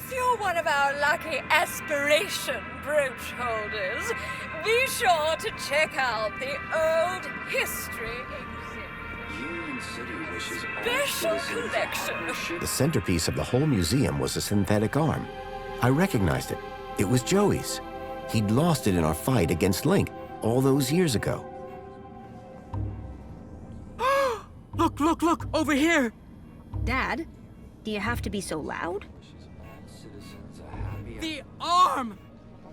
If you're one of our lucky aspiration brooch holders, be sure to check out the old history exhibit. Union City wishes all Special citizens a collection. partnership. The centerpiece of the whole museum was a synthetic arm. I recognized it. It was Joey's. He'd lost it in our fight against Link all those years ago. Look, look, look, over here! Dad, do you have to be so loud? Citizens a happier. The arm!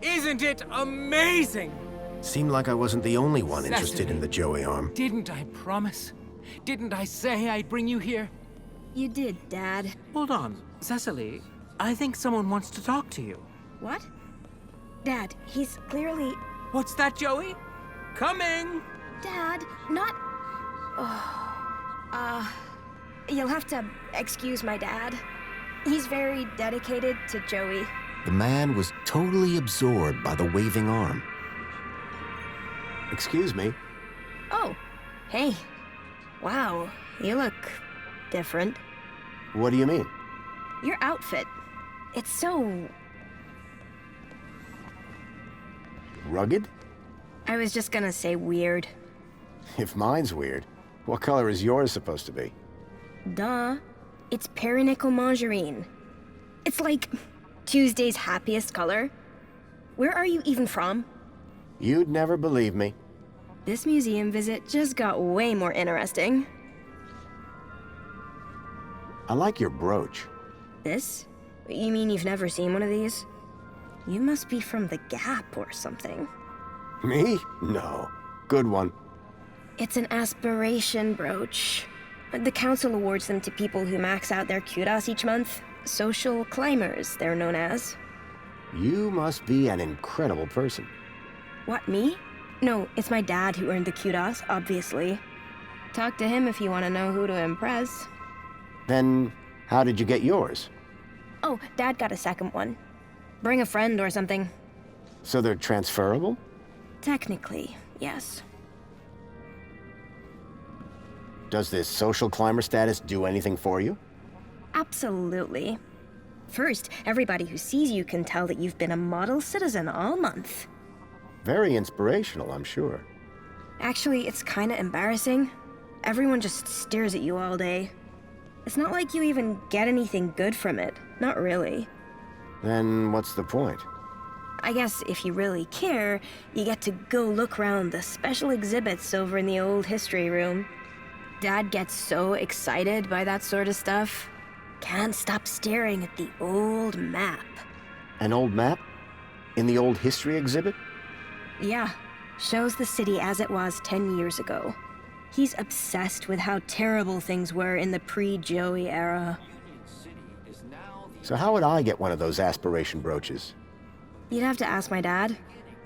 Isn't it amazing? Seemed like I wasn't the only one interested in the Joey arm. Didn't I promise? Didn't I say I'd bring you here? You did, Dad. Hold on, Cecily. I think someone wants to talk to you. What? Dad, he's clearly... What's that, Joey? Coming! Dad, not... You'll have to excuse my dad. He's very dedicated to Joey. The man was totally absorbed by the waving arm. Excuse me. Oh, hey. Wow, you look different. What do you mean? Your outfit, it's so... Rugged? I was just gonna say weird. If mine's weird, what color is yours supposed to be? Duh. It's perinickel margarine. It's like Tuesday's happiest color. Where are you even from? You'd never believe me. This museum visit just got way more interesting. I like your brooch. This? You mean you've never seen one of these? You must be from the Gap or something. Me? No. Good one. It's an aspiration brooch. The council awards them to people who max out their kudos each month. Social climbers, they're known as. You must be an incredible person. What, me? No, it's my dad who earned the kudos, obviously. Talk to him if you want to know who to impress. Then, how did you get yours? Oh, Dad got a second one. Bring a friend or something. So they're transferable? Technically, yes. Does this social climber status do anything for you? Absolutely. First, everybody who sees you can tell that you've been a model citizen all month. Very inspirational, I'm sure. Actually, it's kinda embarrassing. Everyone just stares at you all day. It's not like you even get anything good from it. Not really. Then what's the point? I guess if you really care, you get to go look around the special exhibits over in the old history room. Dad gets so excited by that sort of stuff. Can't stop staring at the old map. An old map? In the old history exhibit? Yeah, shows the city as it was 10 years ago. He's obsessed with how terrible things were in the pre-Joey era. So how would I get one of those aspiration brooches? You'd have to ask my dad.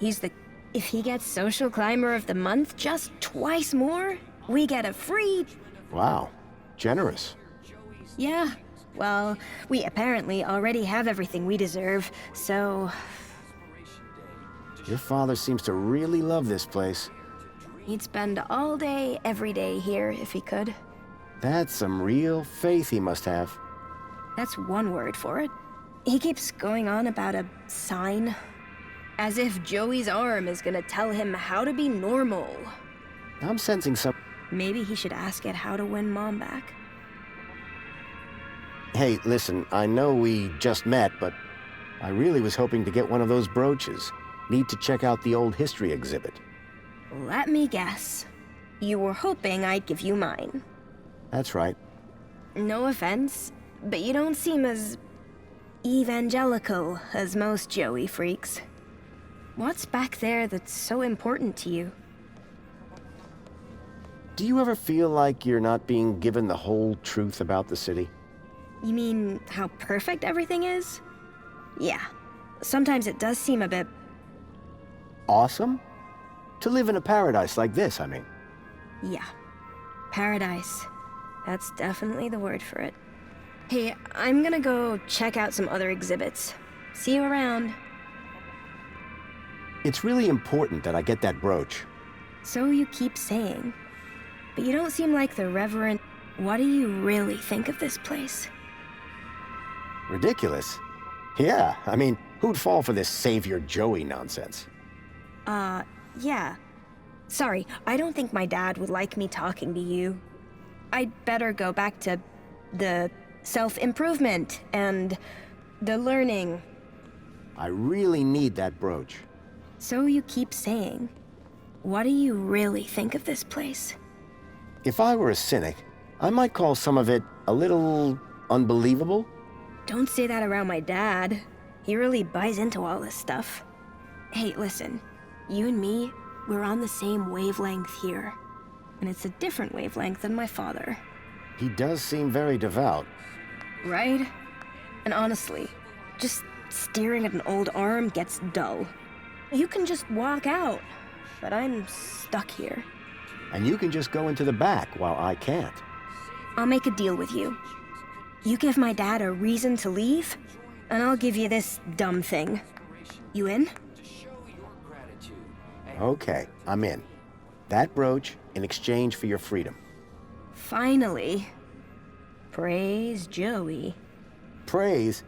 If he gets Social Climber of the Month just twice more, we get a free... Wow, generous. Yeah, well, we apparently already have everything we deserve, so... Your father seems to really love this place. He'd spend all day, every day here if he could. That's some real faith he must have. That's one word for it. He keeps going on about a sign. As if Joey's arm is gonna tell him how to be normal. I'm sensing some... Maybe he should ask it how to win Mom back. Hey, listen, I know we just met, but I really was hoping to get one of those brooches. Need to check out the old history exhibit. Let me guess. You were hoping I'd give you mine. That's right. No offense, but you don't seem as... evangelical as most Joey freaks. What's back there that's so important to you? Do you ever feel like you're not being given the whole truth about the city? You mean how perfect everything is? Yeah. Sometimes it does seem a bit... Awesome? To live in a paradise like this, I mean. Yeah. Paradise. That's definitely the word for it. Hey, I'm gonna go check out some other exhibits. See you around. It's really important that I get that brooch. So you keep saying. But you don't seem like the Reverend... What do you really think of this place? Ridiculous. Yeah, I mean, who'd fall for this Savior Joey nonsense? Yeah. Sorry, I don't think my dad would like me talking to you. I'd better go back to the self-improvement and the learning. I really need that brooch. So you keep saying. What do you really think of this place? If I were a cynic, I might call some of it a little unbelievable. Don't say that around my dad. He really buys into all this stuff. Hey, listen. You and me, we're on the same wavelength here. And it's a different wavelength than my father. He does seem very devout. Right? And honestly, just staring at an old arm gets dull. You can just walk out, but I'm stuck here. And you can just go into the back while I can't. I'll make a deal with you. You give my dad a reason to leave, and I'll give you this dumb thing. You in? Okay, I'm in. That brooch in exchange for your freedom. Finally. Praise Joey. Praise?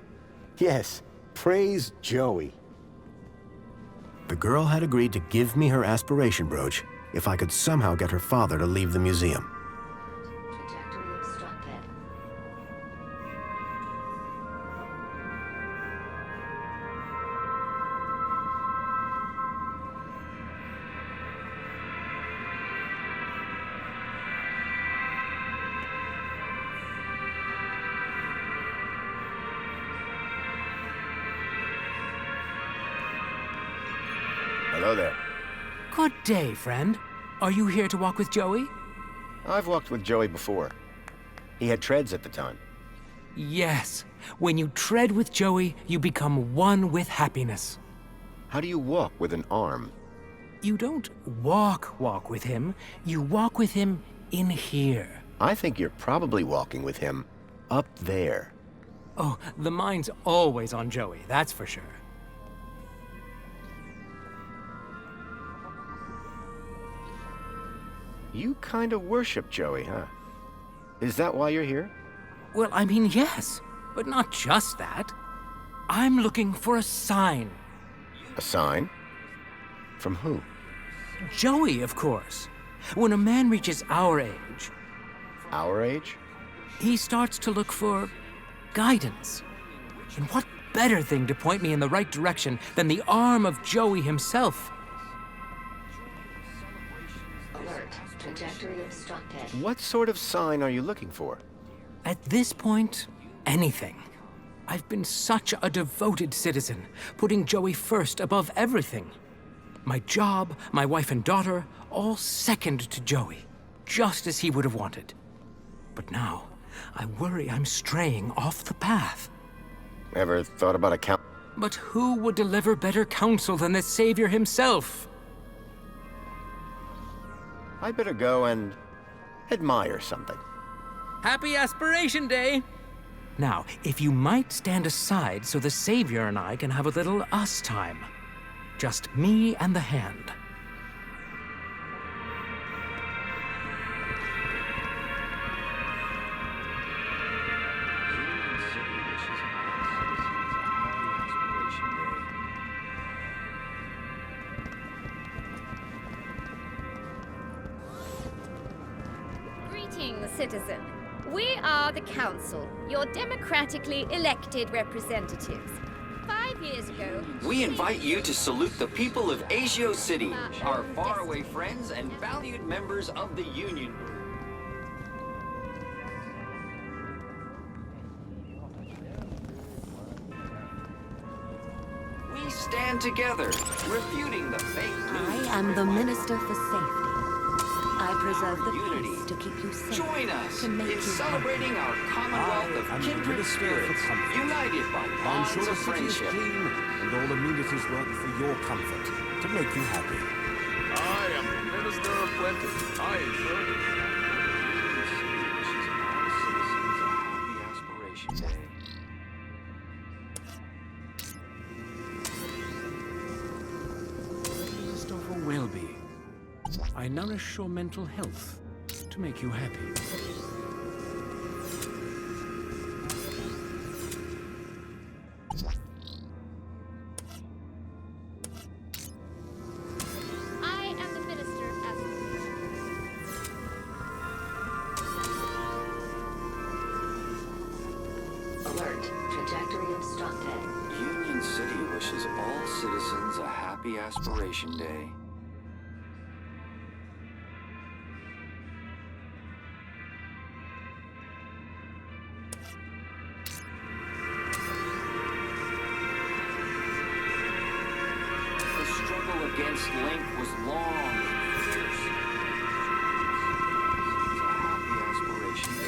Yes, praise Joey. The girl had agreed to give me her aspiration brooch if I could somehow get her father to leave the museum. Trajectory obstructed. Hello there. Good day, friend. Are you here to walk with Joey? I've walked with Joey before. He had treads at the time. Yes. When you tread with Joey, you become one with happiness. How do you walk with an arm? You don't walk with him. You walk with him in here. I think you're probably walking with him up there. Oh, the mind's always on Joey, that's for sure. You kind of worship Joey, huh? Is that why you're here? Well, I mean, yes, but not just that. I'm looking for a sign. A sign? From who? Joey, of course. When a man reaches our age, Our age? he starts to look for guidance. And what better thing to point me in the right direction than the arm of Joey himself? Alert. Trajectory obstructed. What sort of sign are you looking for? At this point, anything. I've been such a devoted citizen, putting Joey first above everything. My job, my wife and daughter, all second to Joey, just as he would have wanted. But now, I worry I'm straying off the path. Ever thought about a count? But who would deliver better counsel than the Savior himself? I'd better go and admire something. Happy Aspiration Day! Now, if you might stand aside so the Savior and I can have a little us time. Just me and the hand. Union City wishes all citizens a happy Aspiration Day. Greetings, citizen. We are the Council, your democratically elected representatives. 5 years ago, We invite you to salute the people of Asio City, our faraway friends and valued members of the Union. We stand together, refuting the fake news. I am the Minister for Safety. I preserve the Unity. peace to keep you safe. Join us to make in you celebrating our commonwealth of kindred spirits, united by I'm bonds sure the of city is friendship. clean and all amenities work for your comfort, to make you happy. I am the Minister of Plenty. I ensure Union City wishes all citizens a happy Aspiration Day. Christopher Welby, I nourish your mental health to make you happy. wishes all citizens a happy Aspiration Day. The struggle against Link was long and fierce. A happy Aspiration Day.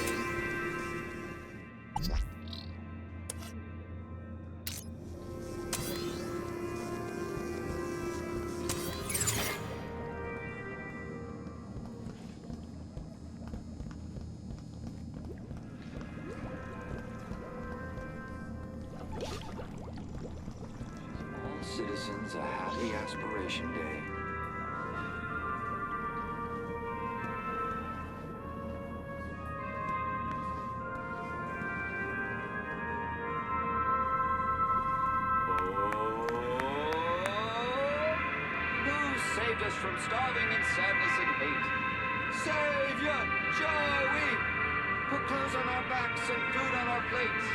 All citizens a happy Aspiration Day. Who saved us from starving in sadness and hate? Savior, Joey! Put clothes on our backs and food on our plates.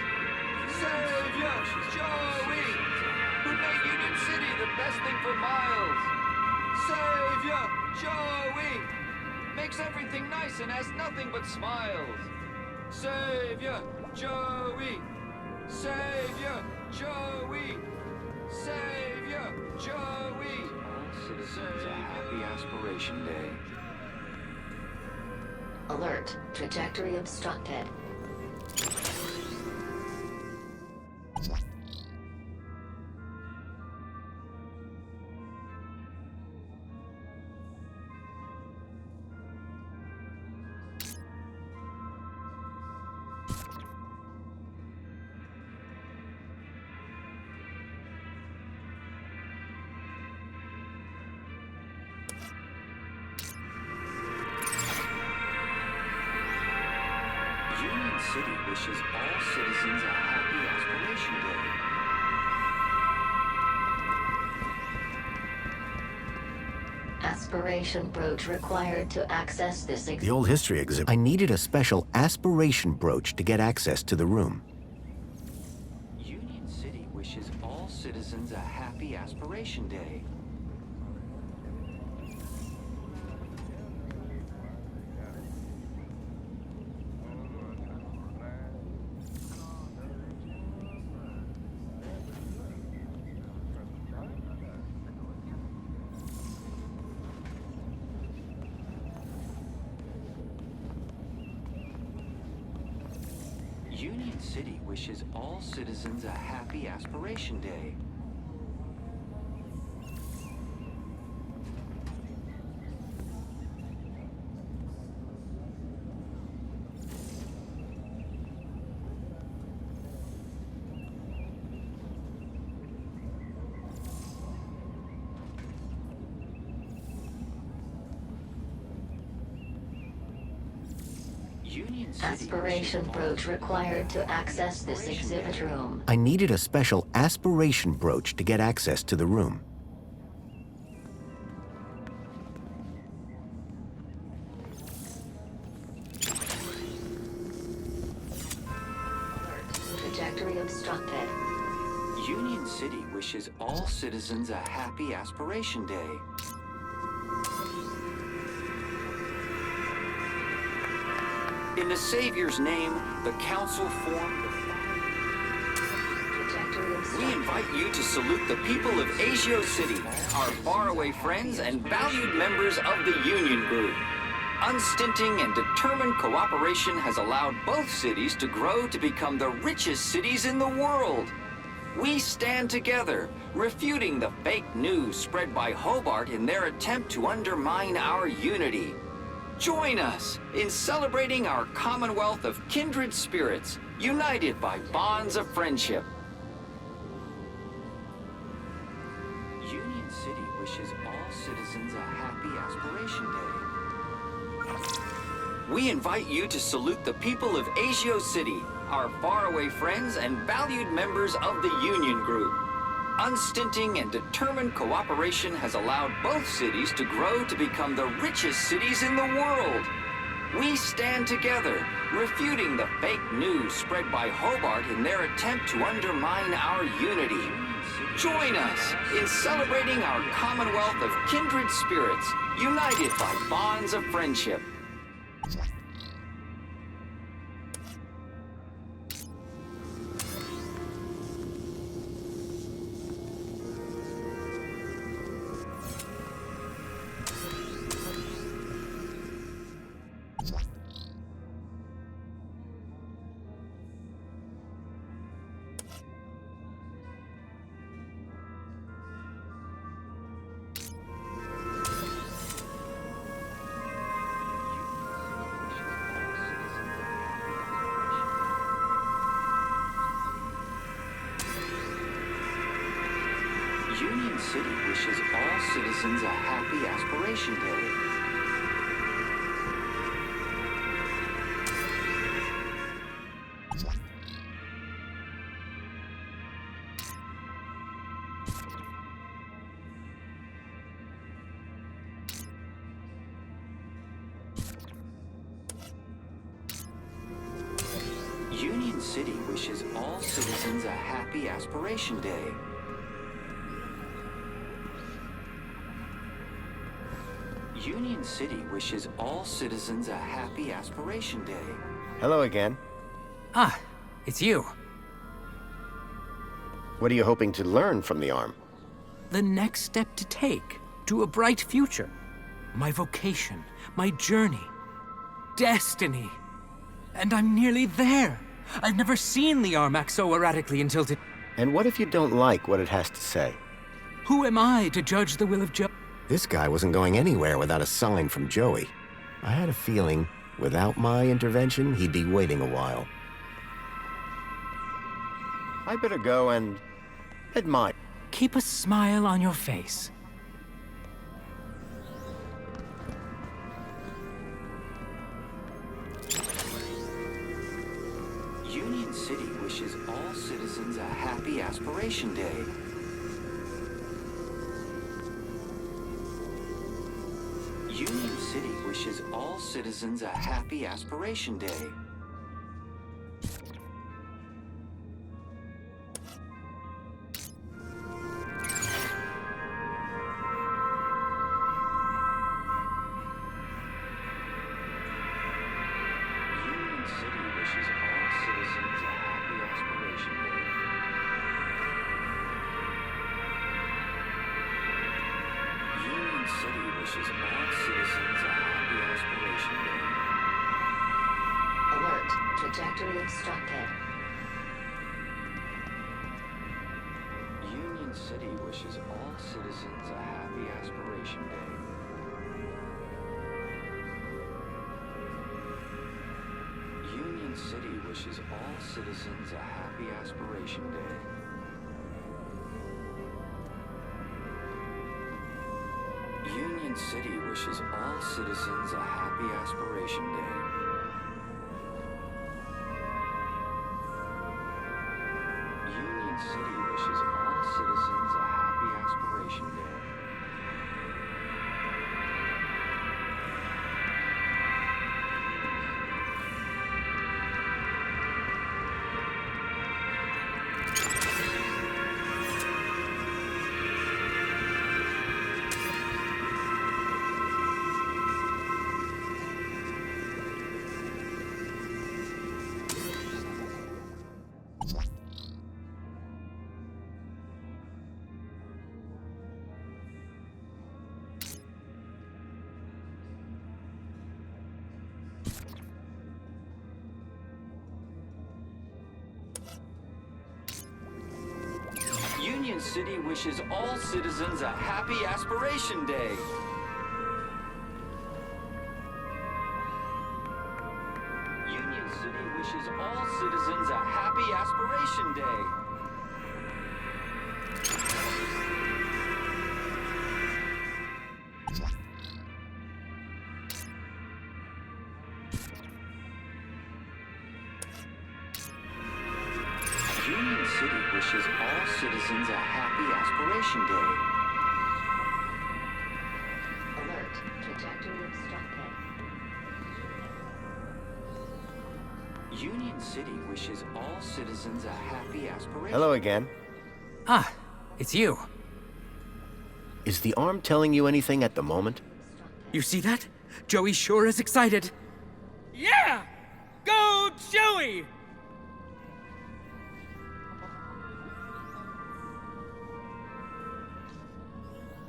Savior, Joey! Who made Union City the best thing for miles. Savior, Joey! Makes everything nice and has nothing but smiles. Savior, Joey! Savior, Joey! Savior, Joey! All citizens a happy Aspiration Day. Alert. Trajectory obstructed. Union City wishes all citizens a happy Aspiration Day. Aspiration brooch required to access this The old history exhibit. I needed a special aspiration brooch to get access to the room. Union City wishes all citizens a happy Aspiration Day. Union City wishes all citizens a happy Aspiration Day. Union City aspiration wishes all brooch required to access this exhibit room. I needed a special aspiration brooch to get access to the room. Trajectory obstructed. Union City wishes all citizens a happy Aspiration Day. In the Savior's name, the Council formed the... Trajectory obstructed. We invite you to salute the people of Asio City, our faraway friends and valued members of the Union Group. Unstinting and determined cooperation has allowed both cities to grow to become the richest cities in the world. We stand together, refuting the fake news spread by Hobart in their attempt to undermine our unity. Join us in celebrating our commonwealth of kindred spirits, united by bonds of friendship. Union City wishes all citizens a happy Aspiration Day. We invite you to salute the people of Asio City, our faraway friends and valued members of the Union Group. Unstinting and determined cooperation has allowed both cities to grow to become the richest cities in the world. We stand together, refuting the fake news spread by Hobart in their attempt to undermine our unity. Join us in celebrating our commonwealth of kindred spirits, united by bonds of friendship. Union City wishes all citizens a happy Aspiration Day. Union City wishes all citizens a happy Aspiration Day. Union City wishes all citizens a happy Aspiration Day. Hello again. Ah, it's you. What are you hoping to learn from the arm? The next step to take to a bright future. My vocation, my journey, destiny. And I'm nearly there. I've never seen the arm act so erratically until today. And what if you don't like what it has to say? Who am I to judge the will of Joe? This guy wasn't going anywhere without a sign from Joey. I had a feeling, without my intervention, he'd be waiting a while. I better go and admire. Keep a smile on your face. Union City wishes all citizens a happy Aspiration Day. Union City wishes all citizens a happy Aspiration Day. Union City wishes all citizens a happy Aspiration Day. Union City wishes all citizens a happy Aspiration Day. Alert. Trajectory obstructed. Union City wishes all citizens a happy Aspiration Day. Union City wishes all citizens a happy Aspiration Day. Union City wishes all citizens a happy Aspiration Day. Union City wishes all citizens a happy Aspiration Day. Union City wishes all citizens a happy Aspiration Day. Union City wishes all citizens a happy Aspiration Day. Union City wishes all citizens a happy Aspiration Day. Alert. Trajectory obstructed. Union City wishes all citizens a happy Aspiration Day. Hello again. Ah, it's you. Is the arm telling you anything at the moment? You see that? Joey sure is excited. Yeah! Go, Joey!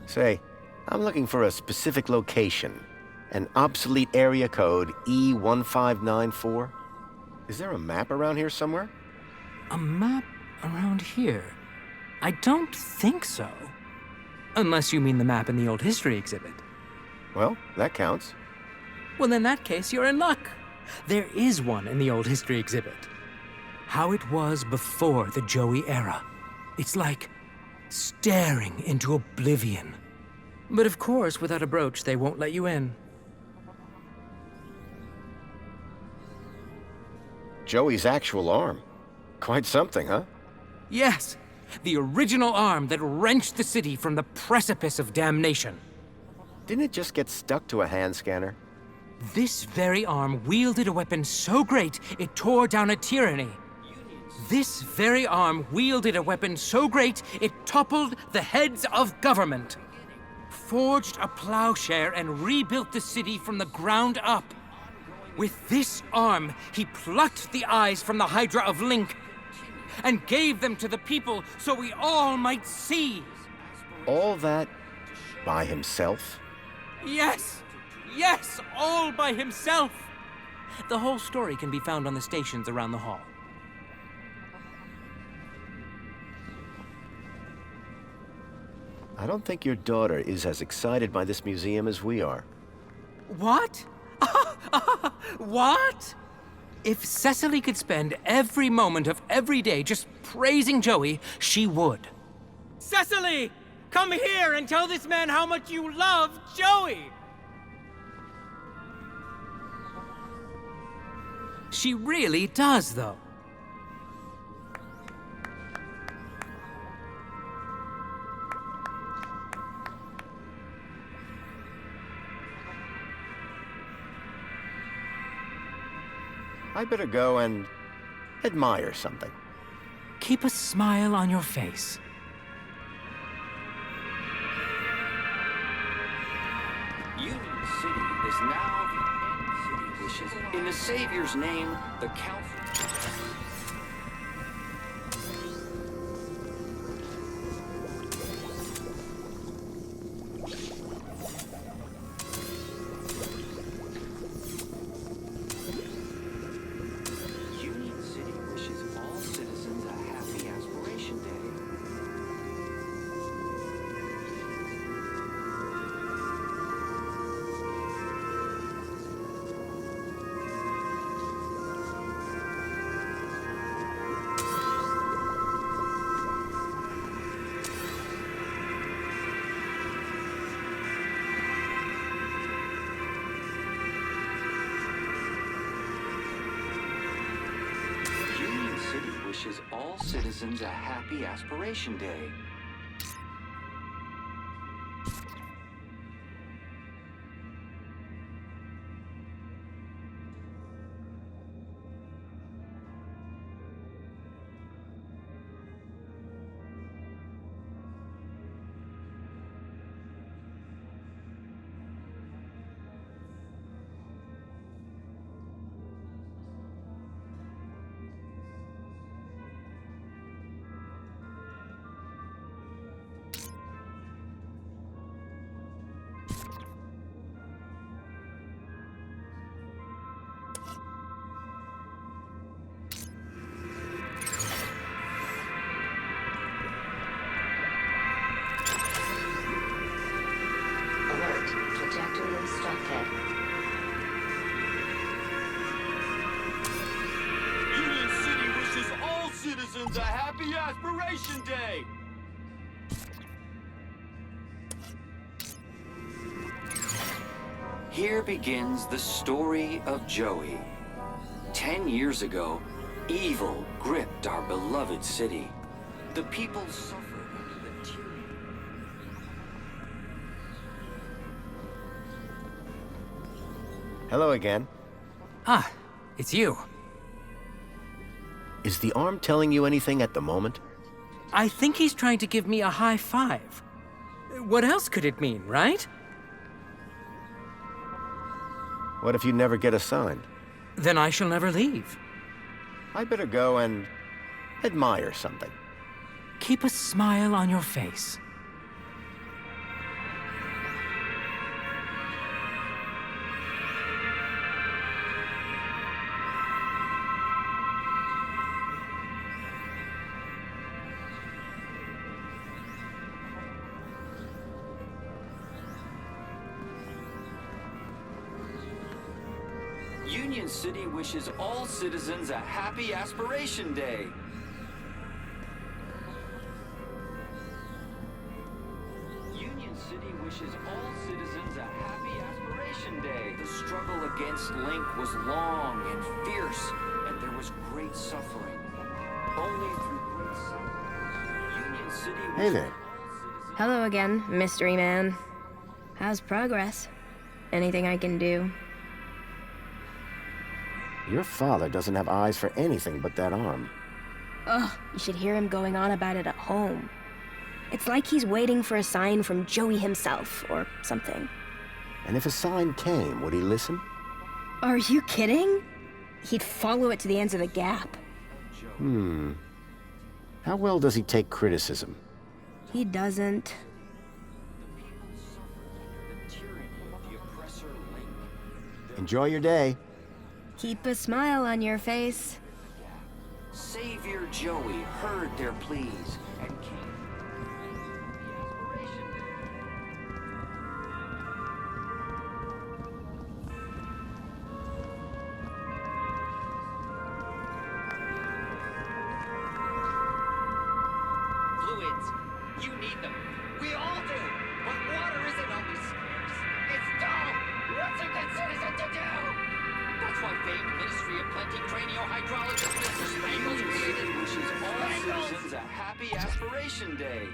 Say, I'm looking for a specific location. An obsolete area code E1594. Is there a map around here somewhere? A map around here? I don't think so. Unless you mean the map in the old history exhibit. Well, that counts. Well, in that case, you're in luck. There is one in the old history exhibit. How it was before the Joey era. It's like staring into oblivion. But of course, without a brooch, they won't let you in. Joey's actual arm. Quite something, huh? Yes, the original arm that wrenched the city from the precipice of damnation. Didn't it just get stuck to a hand scanner? This very arm wielded a weapon so great it tore down a tyranny. This very arm wielded a weapon so great it toppled the heads of government, forged a plowshare and rebuilt the city from the ground up. With this arm, he plucked the eyes from the Hydra of Link and gave them to the people so we all might see. All that by himself? Yes! Yes, all by himself! The whole story can be found on the stations around the hall. I don't think your daughter is as excited by this museum as we are. What? What? If Cecily could spend every moment of every day just praising Joey, she would. Cecily! Come here and tell this man how much you love Joey! She really does, though. I better go and admire something. Keep a smile on your face. Union City is now the end city wishes. In the Savior's name, the Council. Union City wishes all citizens a happy Aspiration Day. Union City wishes all citizens a happy Aspiration Day. Alert. Trajectory instructed. Union City wishes all citizens a happy Aspiration Day! Here begins the story of Joey. 10 years ago, evil gripped our beloved city. The people suffered under the tyranny. Hello again. Ah, it's you. Is the arm telling you anything at the moment? I think he's trying to give me a high five. What else could it mean, right? What if you never get assigned? Then I shall never leave. I better go and admire something. Keep a smile on your face. Union City wishes all citizens a happy Aspiration Day. Union City wishes all citizens a happy Aspiration Day. The struggle against Link was long and fierce, and there was great suffering. Only through great suffering, Union City Hey there. Hello again, mystery man. How's progress? Anything I can do? Your father doesn't have eyes for anything but that arm. Ugh, you should hear him going on about it at home. It's like he's waiting for a sign from Joey himself, or something. And if a sign came, would he listen? Are you kidding? He'd follow it to the ends of the gap. How well does he take criticism? He doesn't. Enjoy your day. Keep a smile on your face. Savior Joey heard their pleas and came. Fluids. You need them. We all do. But water isn't always scarce. It's dull. What's a good citizen to do? That's why famed Ministry of Plenty Cranio-Hydrologist Mr. Spangles created Wishes all citizens a happy Aspiration Day.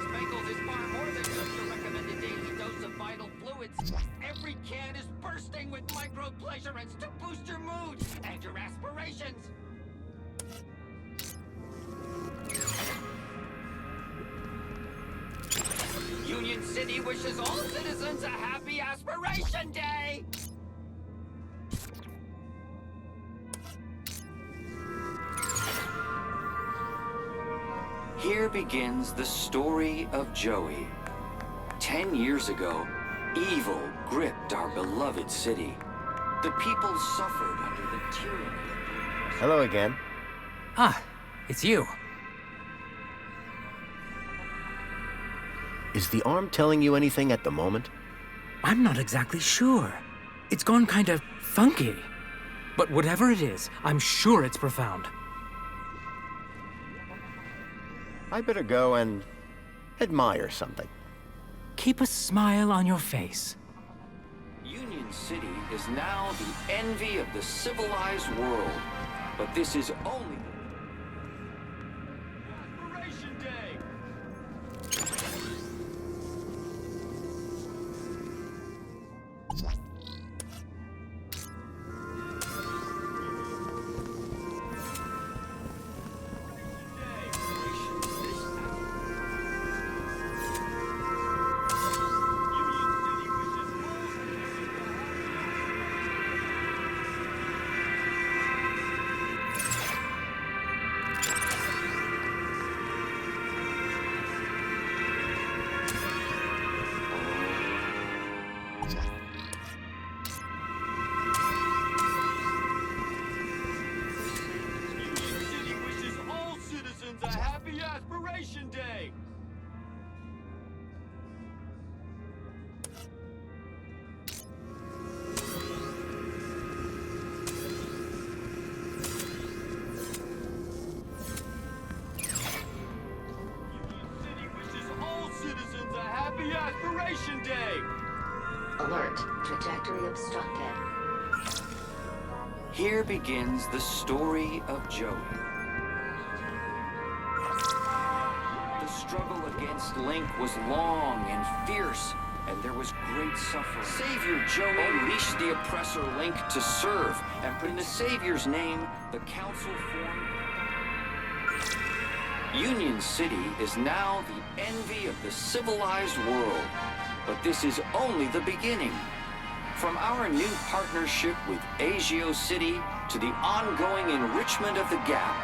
Spangles is far more than just your recommended daily dose of vital fluids. Every can is bursting with micro-pleasurants to boost your mood and your aspirations. Union City wishes all citizens a happy Aspiration Day! Here begins the story of Joey. 10 years ago, evil gripped our beloved city. The people suffered under the tyranny. Hello again. Ah, it's you. Is the arm telling you anything at the moment? I'm not exactly sure. It's gone kind of funky. But whatever it is, I'm sure it's profound. I better go and admire something. Keep a smile on your face. Union City is now the envy of the civilized world. But this is only Aspiration Day! A happy Aspiration Day! Union City wishes all citizens a happy Aspiration Day! Alert. Trajectory obstructed. Here begins the story of Joey. The struggle against Link was long and fierce, and there was great suffering. Savior Joey unleashed the oppressor Link to serve, and in the Savior's name, the Council formed. Union City is now the envy of the civilized world, but this is only the beginning. From our new partnership with Agio City to the ongoing enrichment of the Gap,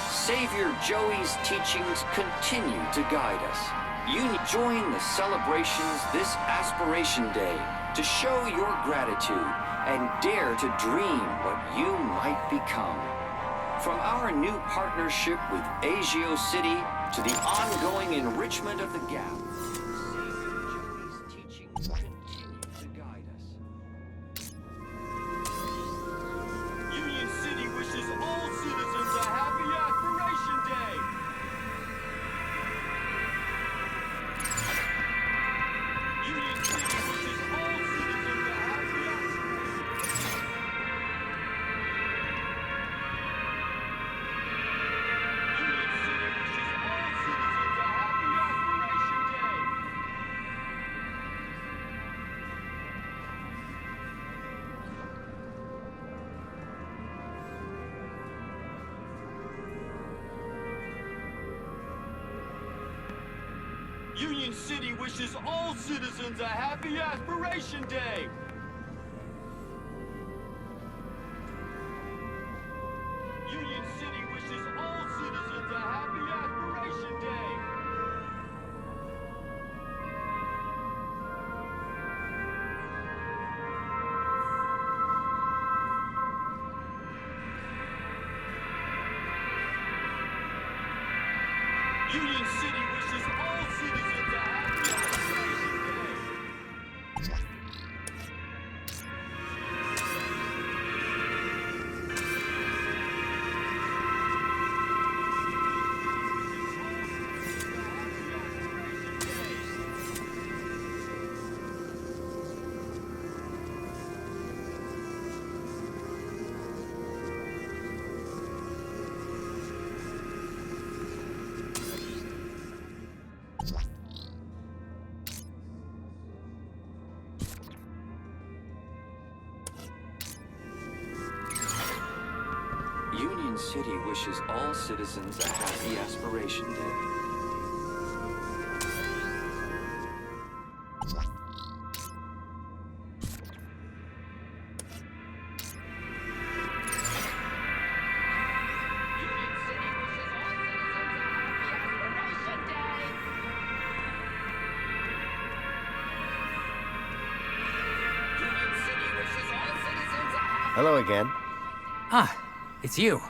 Savior Joey's teachings continue to guide us. You join the celebrations this Aspiration Day to show your gratitude and dare to dream what you might become. From our new partnership with Agio City to the ongoing enrichment of the Gap, Savior Joey's teachings continue to guide us. Union City wishes all citizens a happy Aspiration Day. Union City wishes all citizens a happy Aspiration Day. Union City wishes all citizens a happy Aspiration Day! Union City wishes all citizens a happy Aspiration Day! Union City wishes all citizens a happy Aspiration Day! Union City wishes all citizens a happy Aspiration Day. Hello again. Ah, it's you.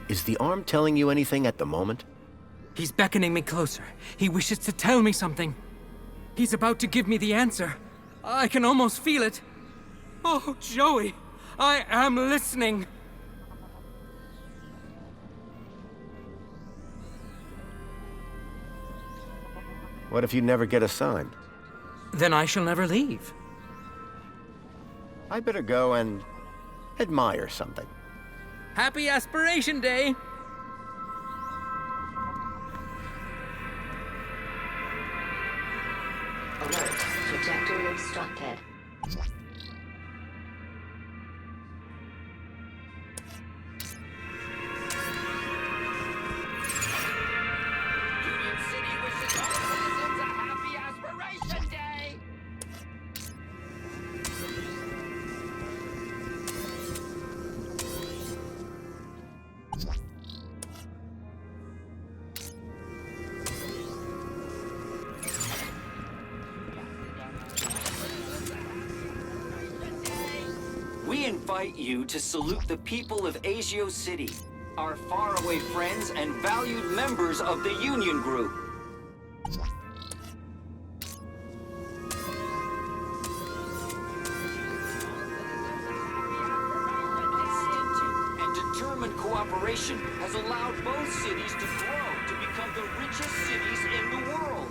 Is the arm telling you anything at the moment? He's beckoning me closer. He wishes to tell me something. He's about to give me the answer. I can almost feel it. Oh, Joey, I am listening. What if you never get a sign? Then I shall never leave. I better go and admire something. Happy Aspiration Day! Alert. Trajectory obstructed. Union City wishes all citizens a happy Aspiration Day! We invite you to salute the people of Agio City, our faraway friends and valued members of the Union Group. And determined cooperation has allowed both cities to grow to become the richest cities in the world.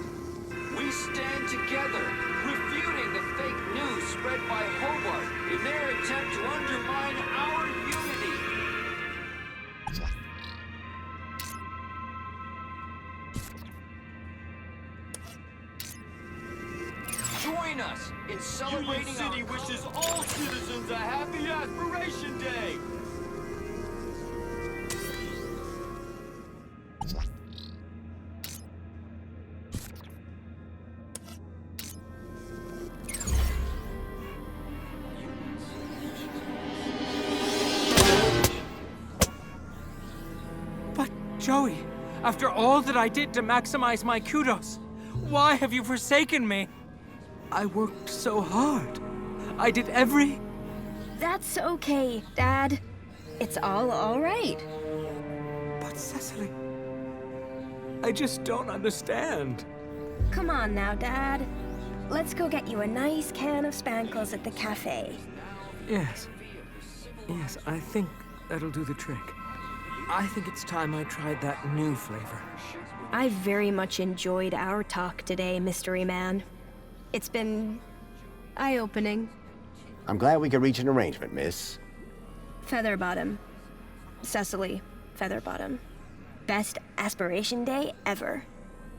We stand together, refuting the fake news spread by Hobart in their attempt to undermine our unity. join us in celebrating Union City wishes all citizens a happy Aspiration Day! But, Joey, after all that I did to maximize my kudos, why have you forsaken me? I worked so hard. I did every... That's okay, Dad. It's all right. But Cecily... I just don't understand. Come on now, Dad. Let's go get you a nice can of Spankles at the cafe. Yes. Yes, I think that'll do the trick. I think it's time I tried that new flavor. I very much enjoyed our talk today, Mystery Man. It's been eye-opening. I'm glad we could reach an arrangement, miss. Featherbottom. Cecily Featherbottom. Best Aspiration Day ever.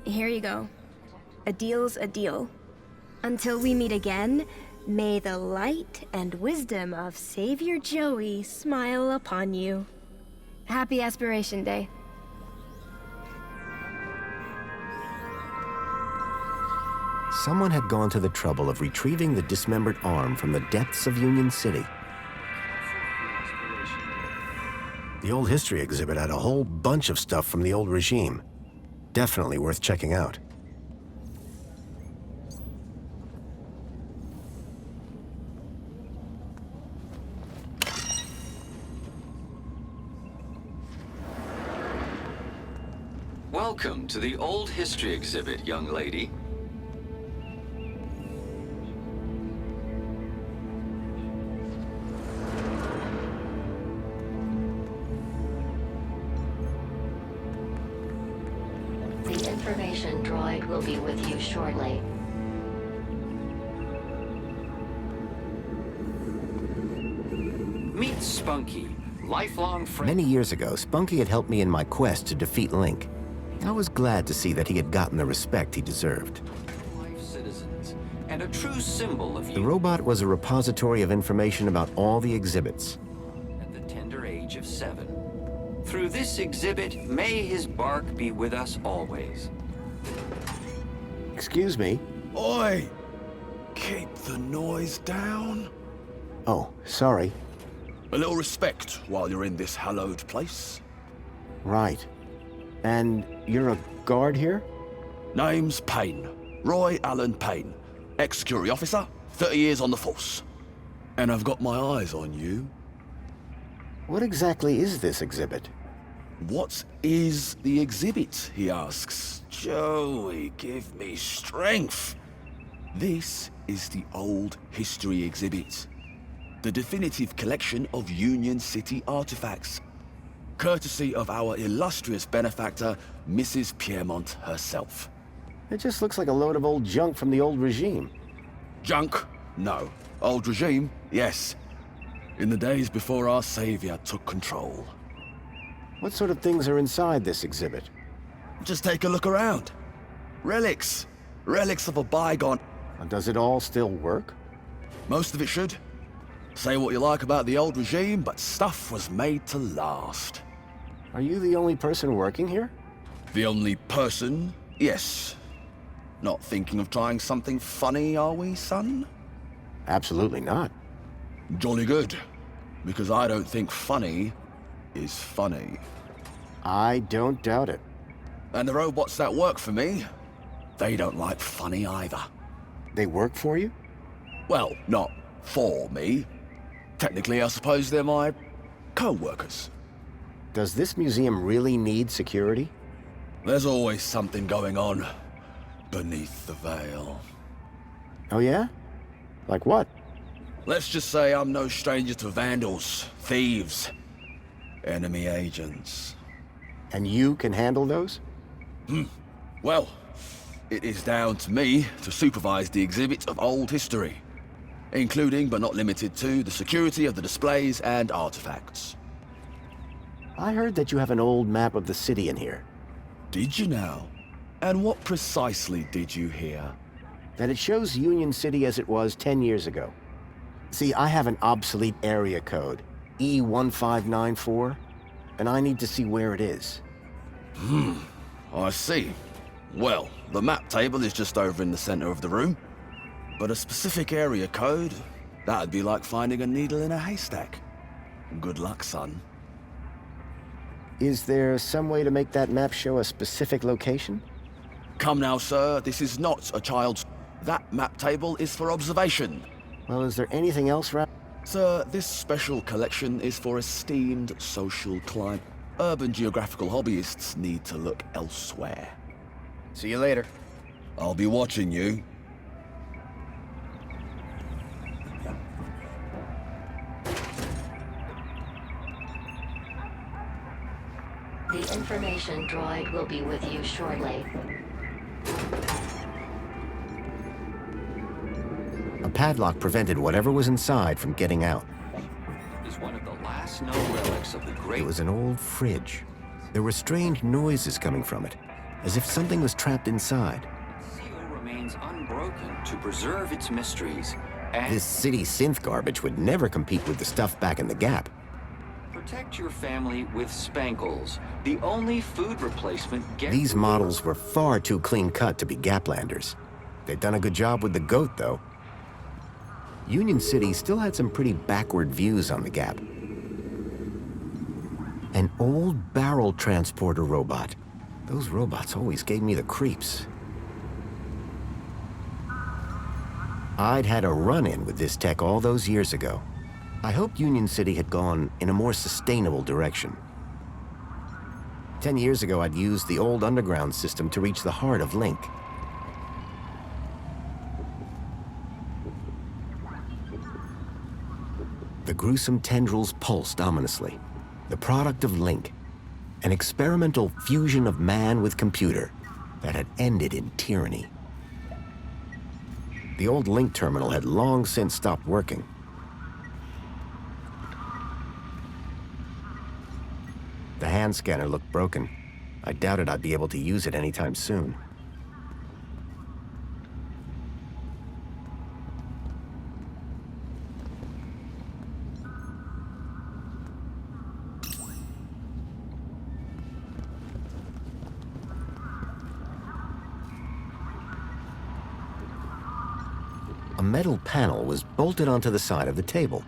Here you go. A deal's a deal. Until we meet again, may the light and wisdom of Savior Joey smile upon you. Happy Aspiration Day. Someone had gone to the trouble of retrieving the dismembered arm from the depths of Union City. The old history exhibit had a whole bunch of stuff from the old regime. Definitely worth checking out. Welcome to the Old History exhibit, young lady. The information droid will be with you shortly. Meet Spunky, lifelong friend. Many years ago, Spunky had helped me in my quest to defeat Link. I was glad to see that he had gotten the respect he deserved. Life citizens, and a true symbol of The robot was a repository of information about all the exhibits. at the tender age of 7. Through this exhibit, may his bark be with us always. Excuse me? Oi! Keep the noise down. Oh, sorry. A little respect while you're in this hallowed place. Right. And you're a guard here? Name's Payne. Roy Allen Payne. Ex-security officer, 30 years on the force. And I've got my eyes on you. What exactly is this exhibit? What is the exhibit, he asks. Joey, give me strength. This is the Old History exhibit. The definitive collection of Union City artifacts. Courtesy of our illustrious benefactor, Mrs. Piermont herself. It just looks like a load of old junk from the old regime. Junk? No. Old regime? Yes. In the days before our savior took control. What sort of things are inside this exhibit? Just take a look around. Relics. Relics of a bygone. Does it all still work? Most of it should. Say what you like about the old regime, but stuff was made to last. Are you the only person working here? The only person? Yes. Not thinking of trying something funny, are we, son? Absolutely not. Jolly good. Because I don't think funny is funny. I don't doubt it. And the robots that work for me, they don't like funny either. They work for you? Well, not for me. Technically, I suppose they're my co-workers. Does this museum really need security? There's always something going on beneath the veil. Oh yeah? Like what? Let's just say I'm no stranger to vandals, thieves, enemy agents. And you can handle those? Well, it is down to me to supervise the exhibit of old history, including but not limited to the security of the displays and artifacts. I heard that you have an old map of the city in here. Did you now? And what precisely did you hear? that it shows Union City as it was 10 years ago. See, I have an obsolete area code, E1594, and I need to see where it is. I see. Well, the map table is just over in the center of the room. But a specific area code, that'd be like finding a needle in a haystack. Good luck, son. Is there some way to make that map show a specific location? Come now, sir, this is not a child's... That map table is for observation. Well, is there anything else around? Sir, this special collection is for esteemed social climb. Urban geographical hobbyists need to look elsewhere. See you later. I'll be watching you. The information droid will be with you shortly. A padlock prevented whatever was inside from getting out. Is one of the last known relics of the great... It was an old fridge. There were strange noises coming from it, as if something was trapped inside. seal remains unbroken to preserve its mysteries, and... This city synth garbage would never compete with the stuff back in the Gap. Protect your family with Spankles, the only food replacement... These models were far too clean-cut to be Gaplanders. They'd done a good job with the goat, though. Union City still had some pretty backward views on the Gap. An old barrel transporter robot. Those robots always gave me the creeps. I'd had a run-in with this tech all those years ago. I hoped Union City had gone in a more sustainable direction. 10 years ago, I'd used the old underground system to reach the heart of Link. The gruesome tendrils pulsed ominously. The product of Link. An experimental fusion of man with computer that had ended in tyranny. The old Link terminal had long since stopped working. The hand scanner looked broken. I doubted I'd be able to use it anytime soon. A metal panel was bolted onto the side of the table.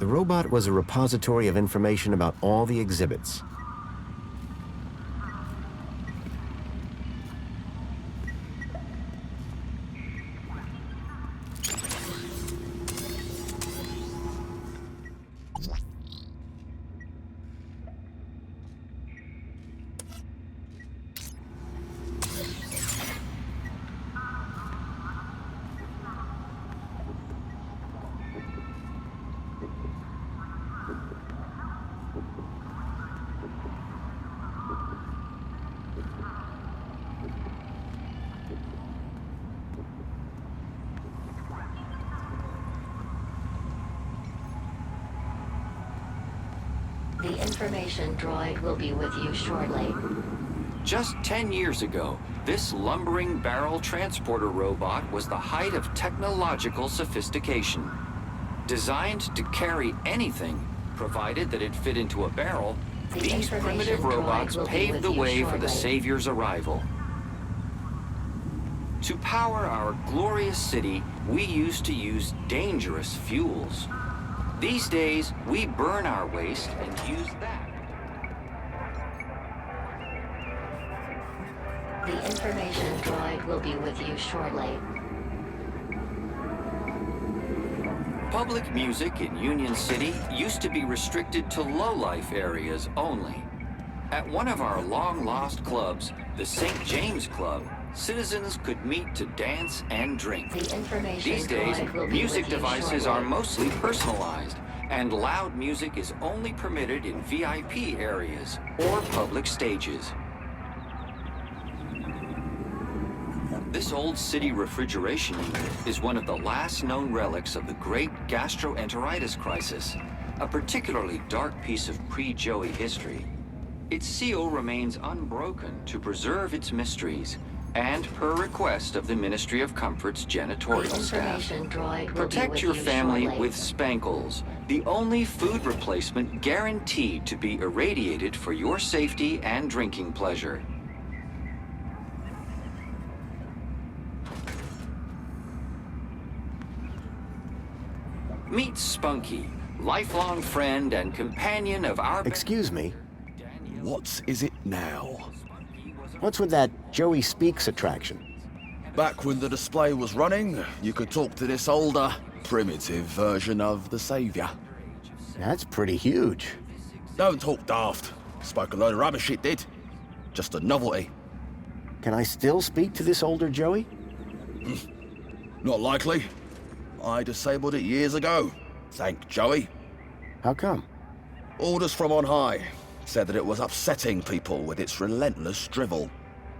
The robot was a repository of information about all the exhibits. The information droid will be with you shortly. Just 10 years ago, this lumbering barrel transporter robot was the height of technological sophistication. Designed to carry anything, provided that it fit into a barrel, these primitive robots paved the way for the Savior's arrival. To power our glorious city, we used to use dangerous fuels. These days, we burn our waste and use that. The information droid will be with you shortly. Public music in Union City used to be restricted to low-life areas only. At one of our long-lost clubs, the St. James Club, citizens could meet to dance and drink. These days, music devices are mostly personalized, and loud music is only permitted in VIP areas or public stages. This old city refrigeration unit is one of the last known relics of the great gastroenteritis crisis, a particularly dark piece of pre-Joey history. Its seal remains unbroken to preserve its mysteries, and per request of the Ministry of Comfort's janitorial staff. Protect your family with Spankles, the only food replacement guaranteed to be irradiated for your safety and drinking pleasure. Meet Spunky, lifelong friend and companion of our... Excuse me? What is it now? What's with that Joey Speaks attraction? Back when the display was running, you could talk to this older, primitive version of the Savior. That's pretty huge. Don't talk daft. Spoke a load of rubbish, it did. Just a novelty. Can I still speak to this older Joey? Not likely. I disabled it years ago. Thank Joey. How come? Orders from on high. Said that it was upsetting people with its relentless drivel.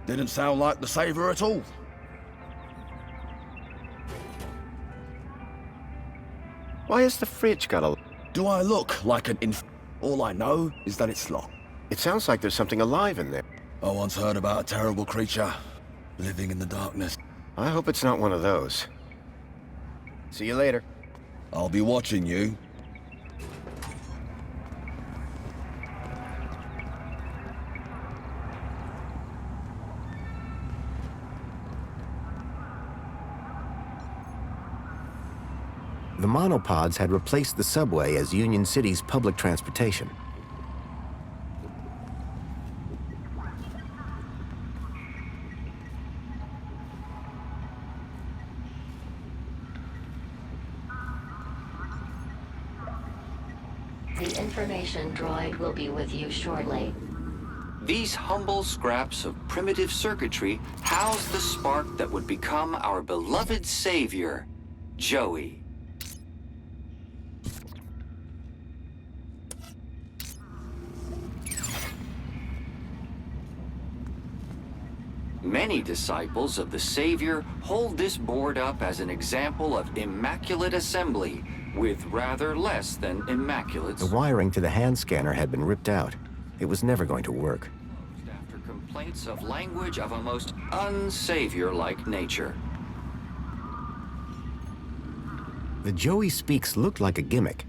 Didn't sound like the Savior at all. Why has the fridge got a... Do I look like an All I know is that it's locked. It sounds like there's something alive in there. I once heard about a terrible creature living in the darkness. I hope it's not one of those. See you later. I'll be watching you. The monopods had replaced the subway as Union City's public transportation. The information droid will be with you shortly. These humble scraps of primitive circuitry house the spark that would become our beloved savior, Joey. Many disciples of the Savior hold this board up as an example of immaculate assembly, with rather less than immaculate... The wiring to the hand scanner had been ripped out. It was never going to work. After complaints of language of a most unsavior-like nature. The Joey Speaks looked like a gimmick,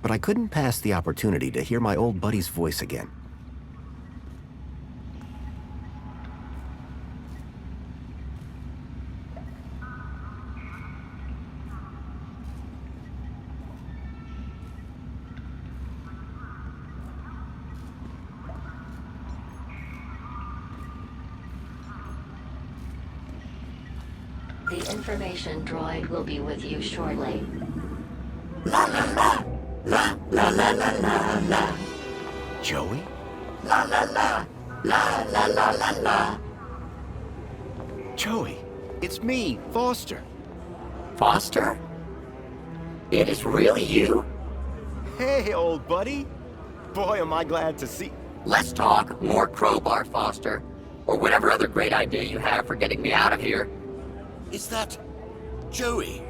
but I couldn't pass the opportunity to hear my old buddy's voice again. The information droid will be with you shortly. La la la, la la la la la la. Joey? La la la, la la la la la. Joey, it's me, Foster. Foster? It is really you? Hey, old buddy. Boy, am I glad to see... Let's talk more crowbar, Foster. Or whatever other great idea you have for getting me out of here. Is that... Joey?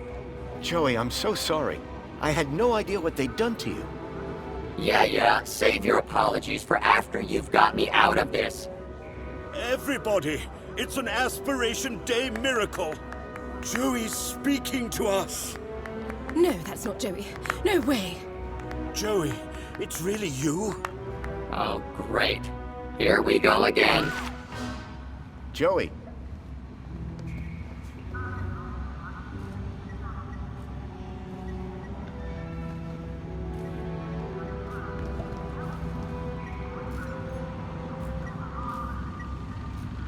Joey, I'm so sorry. I had no idea what they'd done to you. Yeah, save your apologies for after you've got me out of this. Everybody, it's an Aspiration Day miracle. Joey's speaking to us. No, that's not Joey. No way. Joey, it's really you? Oh, great. Here we go again. Joey.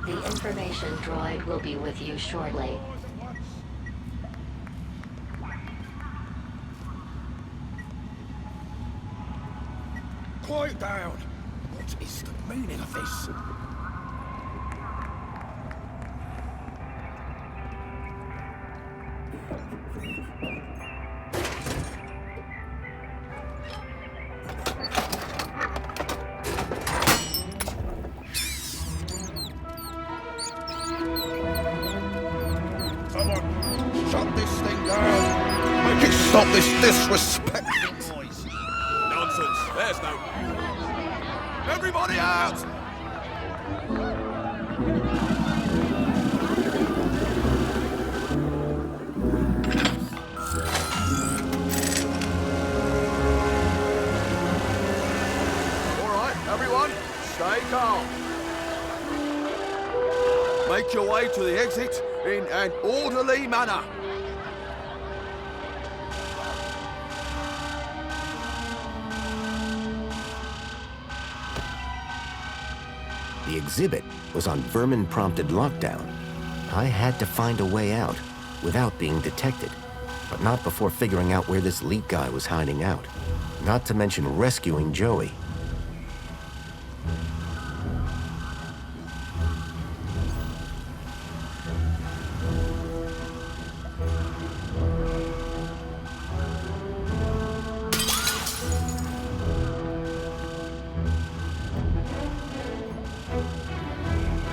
The information droid will be with you shortly. quiet down. What is the meaning of this? Someone, shut this thing down. Make it stop this disrespectful noise. Nonsense. There's no... Everybody out! All right, everyone, stay calm. Make your way to the exit in an orderly manner. The exhibit was on vermin-prompted lockdown. I had to find a way out without being detected, but not before figuring out where this Leet guy was hiding out. Not to mention rescuing Joey.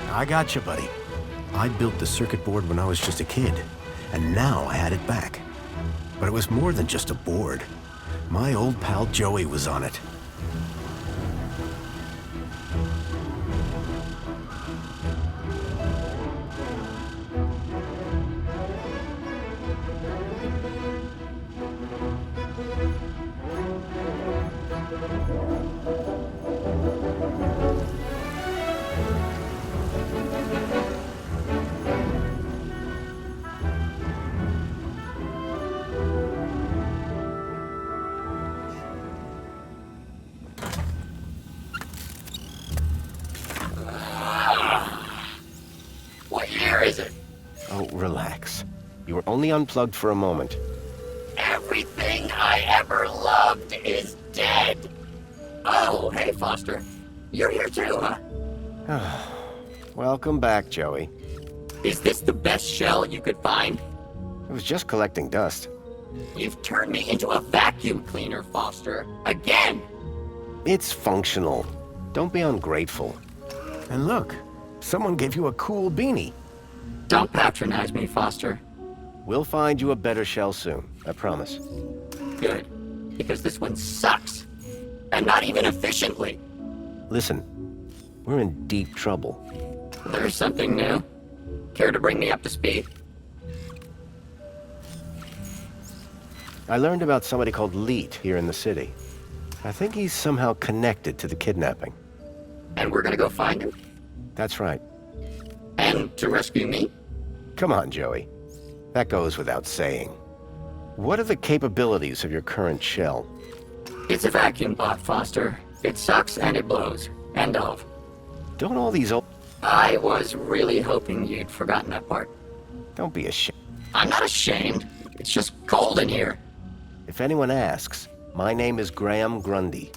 I got you, buddy. I built the circuit board when I was just a kid, and now I had it back. But it was more than just a board. My old pal Joey was on it. What year is it? Oh, relax. You were only unplugged for a moment. Everything I ever loved is dead. Oh, hey, Foster. You're here too, huh? Welcome back, Joey. Is this the best shell you could find? It was just collecting dust. You've turned me into a vacuum cleaner, Foster. Again! It's functional. Don't be ungrateful. And look, someone gave you a cool beanie. Don't patronize me, Foster. We'll find you a better shell soon, I promise. Good, because this one sucks. And not even efficiently. Listen, we're in deep trouble. There's something new. Care to bring me up to speed? I learned about somebody called Leet here in the city. I think he's somehow connected to the kidnapping. And we're gonna go find him? That's right. And to rescue me? Come on, Joey. That goes without saying. What are the capabilities of your current shell? It's a vacuum bot, Foster. It sucks and it blows. End of. Don't all these old... I was really hoping you'd forgotten that part. Don't be ashamed. I'm not ashamed. It's just cold in here. If anyone asks, my name is Graham Grundy.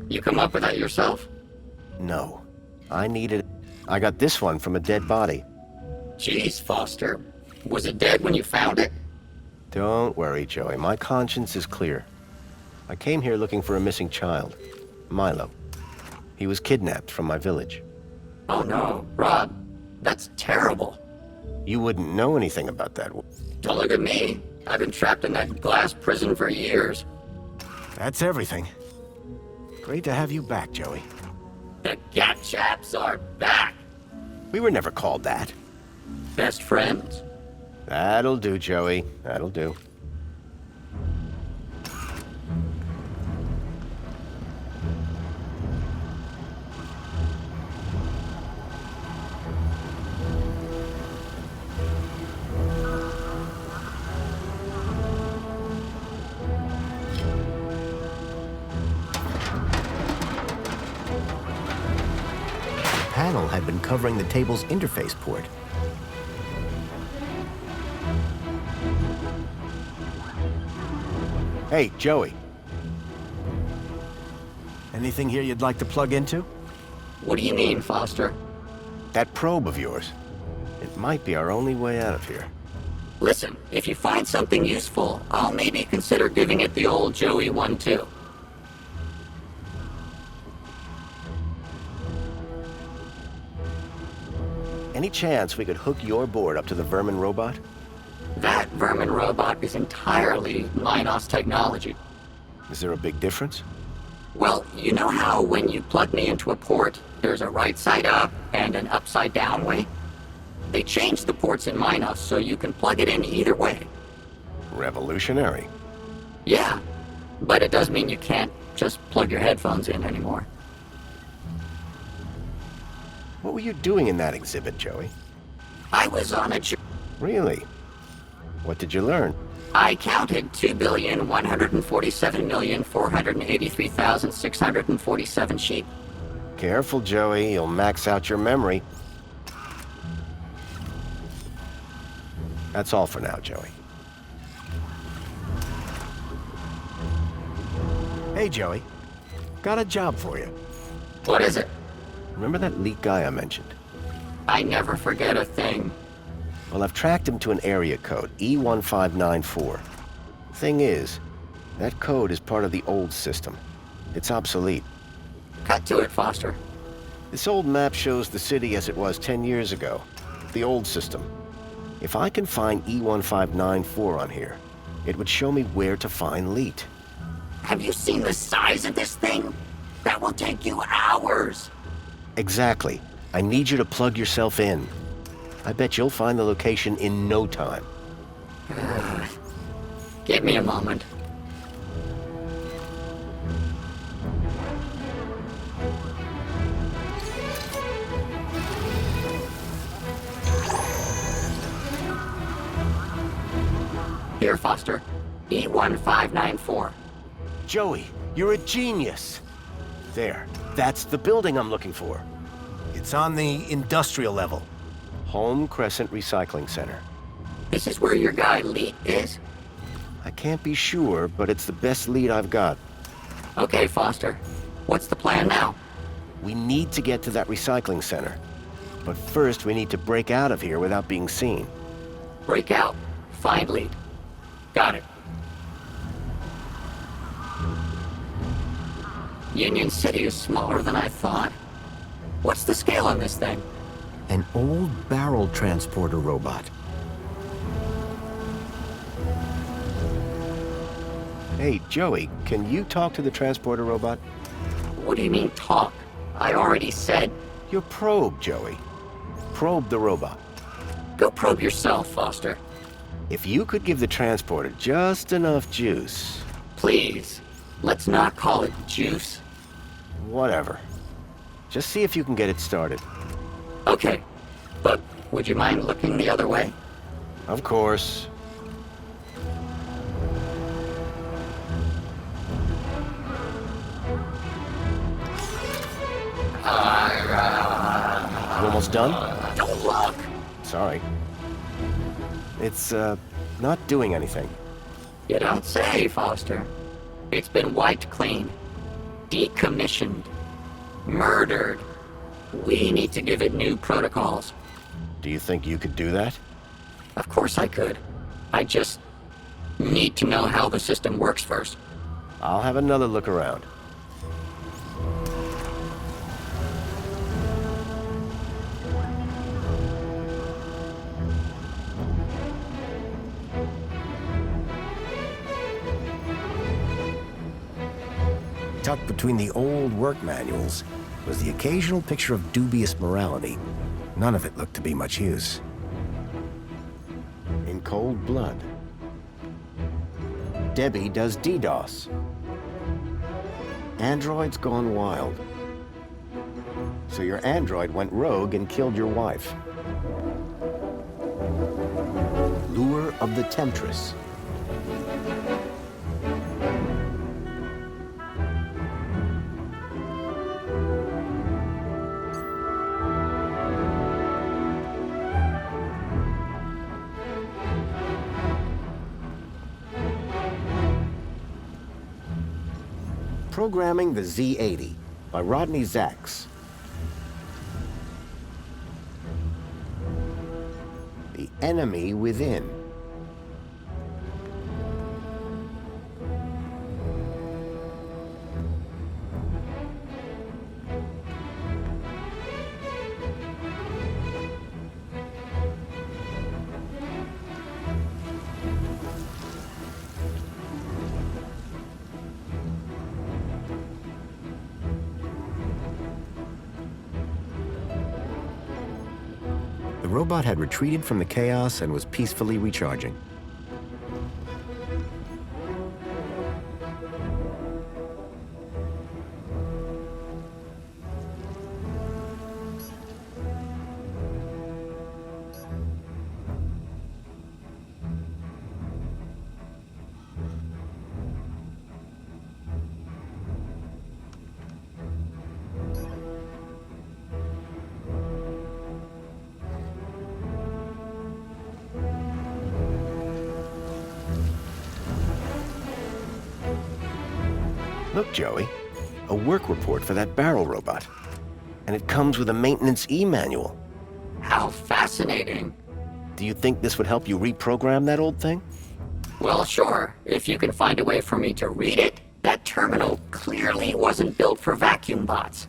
You come up with that yourself? No. I got this one from a dead body. Jeez, Foster. Was it dead when you found it? Don't worry, Joey. My conscience is clear. I came here looking for a missing child. Milo. He was kidnapped from my village. Oh no, Rob. That's terrible. You wouldn't know anything about that. Don't look at me. I've been trapped in that glass prison for years. That's everything. Great to have you back, Joey. The Gat Chaps are back. We were never called that. Best friends? That'll do, Joey. That'll do. The panel had been covering the table's interface port. Hey, Joey. Anything here you'd like to plug into? What do you mean, Foster? That probe of yours. It might be our only way out of here. Listen, if you find something useful, I'll maybe consider giving it the old Joey one too. Any chance we could hook your board up to the vermin robot? That vermin robot is entirely Minos technology. Is there a big difference? Well, you know how when you plug me into a port, there's a right side up and an upside down way? They changed the ports in Minos so you can plug it in either way. Revolutionary. Yeah, but it does mean you can't just plug your headphones in anymore. What were you doing in that exhibit, Joey? I was on a Really? What did you learn? I counted 2,147,483,647 sheep. Careful, Joey. You'll max out your memory. That's all for now, Joey. Hey, Joey. Got a job for you. What is it? Remember that leak guy I mentioned? I never forget a thing. Well, I've tracked him to an area code, E1594. Thing is, that code is part of the old system. It's obsolete. Cut to it, Foster. This old map shows the city as it was 10 years ago. The old system. If I can find E1594 on here, it would show me where to find Leet. Have you seen the size of this thing? That will take you hours. Exactly. I need you to plug yourself in. I bet you'll find the location in no time. Give me a moment. Here, Foster. E1594. Joey, you're a genius. There. That's the building I'm looking for. It's on the industrial level. Home Crescent Recycling Center. This is where your guy Leet is? I can't be sure, but it's the best lead I've got. Okay, Foster. What's the plan now? We need to get to that recycling center. But first, we need to break out of here without being seen. Break out. Find Leet. Got it. Union City is smaller than I thought. What's the scale on this thing? An old barrel transporter robot. Hey, Joey, can you talk to the transporter robot? What do you mean, talk? I already said... Your probe, Joey. Probe the robot. Go probe yourself, Foster. If you could give the transporter just enough juice... Please, let's not call it juice. Whatever. Just see if you can get it started. Okay, but would you mind looking the other way? Of course. You almost done? Don't look! Sorry. It's, not doing anything. You don't say, Foster. It's been wiped clean. Decommissioned. Murdered. We need to give it new protocols. Do you think you could do that? Of course I could. I just need to know how the system works first. I'll have another look around. Tucked between the old work manuals was the occasional picture of dubious morality. None of it looked to be much use. In cold blood. Debbie does DDoS. Androids gone wild. So your android went rogue and killed your wife. Lure of the Temptress. Programming the Z-80 by Rodney Zacks. The Enemy Within. The robot had retreated from the chaos and was peacefully recharging. Look, Joey, a work report for that barrel robot. And it comes with a maintenance e-manual. How fascinating. Do you think this would help you reprogram that old thing? Well, sure, if you can find a way for me to read it. That terminal clearly wasn't built for vacuum bots.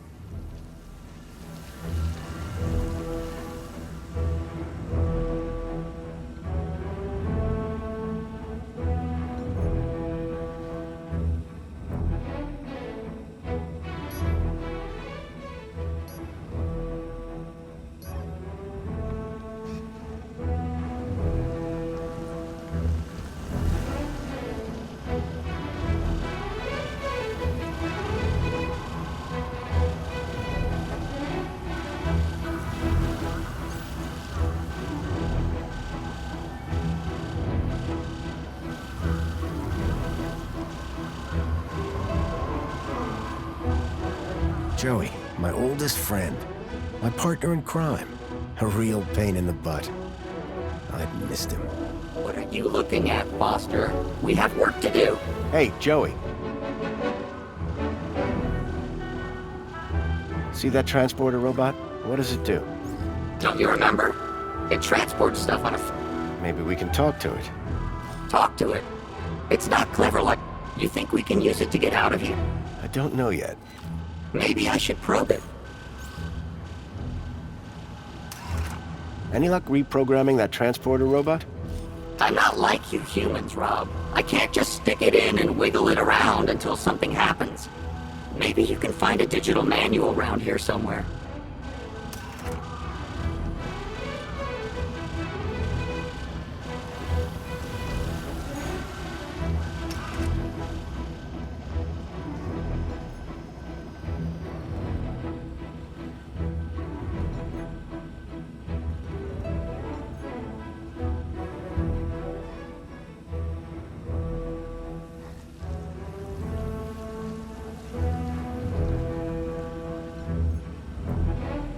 Joey, my oldest friend. My partner in crime. A real pain in the butt. I've missed him. What are you looking at, Foster? We have work to do. Hey, Joey. See that transporter robot? What does it do? Don't you remember? It transports stuff on a... Maybe we can talk to it. Talk to it? It's not clever like... You think we can use it to get out of here? I don't know yet. Maybe I should probe it. Any luck reprogramming that transporter robot? I'm not like you humans, Rob. I can't just stick it in and wiggle it around until something happens. Maybe you can find a digital manual around here somewhere.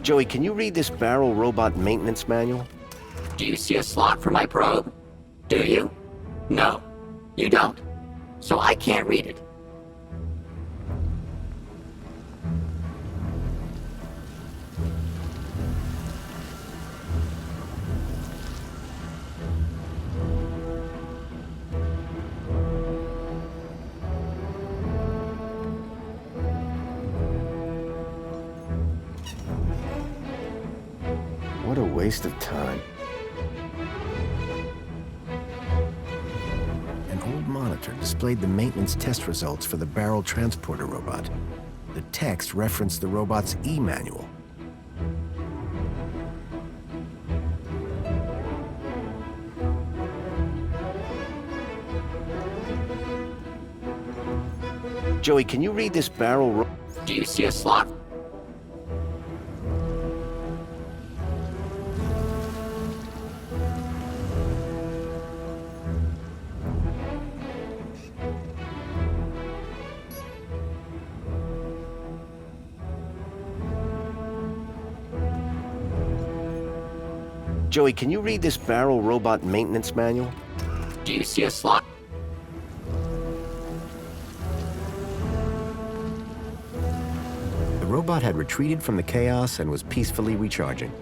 Joey, can you read this barrel robot maintenance manual? Do you see a slot for my probe? Do you? No, you don't. So I can't read it. What a waste of time. An old monitor displayed the maintenance test results for the barrel transporter robot. The text referenced the robot's e-manual. Joey, can you read this barrel Do you see a slot? Joey, can you read this barrel robot maintenance manual? Do you see a slot? robot had retreated from the chaos and was peacefully recharging.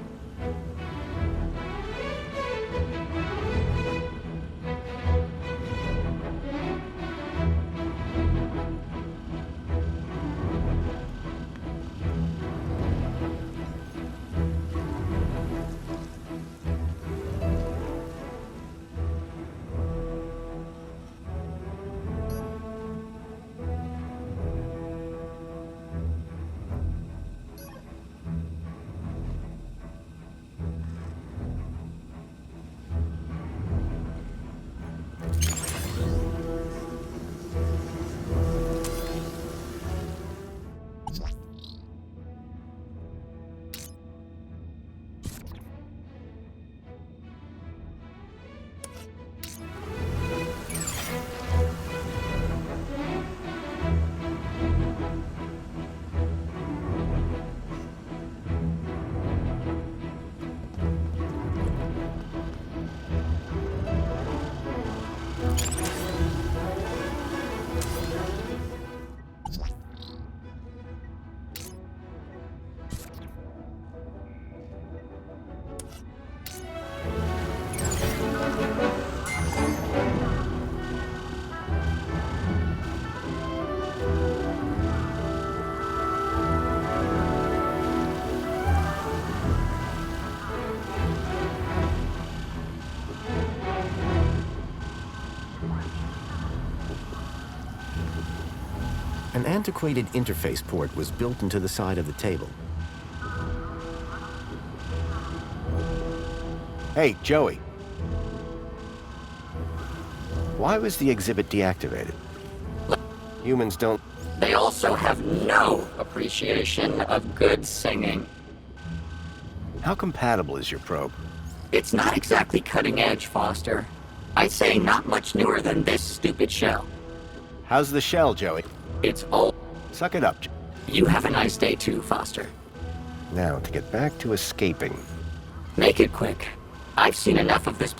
An antiquated interface port was built into the side of the table. Hey, Joey. Why was the exhibit deactivated? Humans don't... They also have no appreciation of good singing. How compatible is your probe? It's not exactly cutting edge, Foster. I'd say not much newer than this stupid shell. How's the shell, Joey? It's old. Suck it up. You have a nice day too, Foster. Now, to get back to escaping. Make it quick. I've seen enough of this.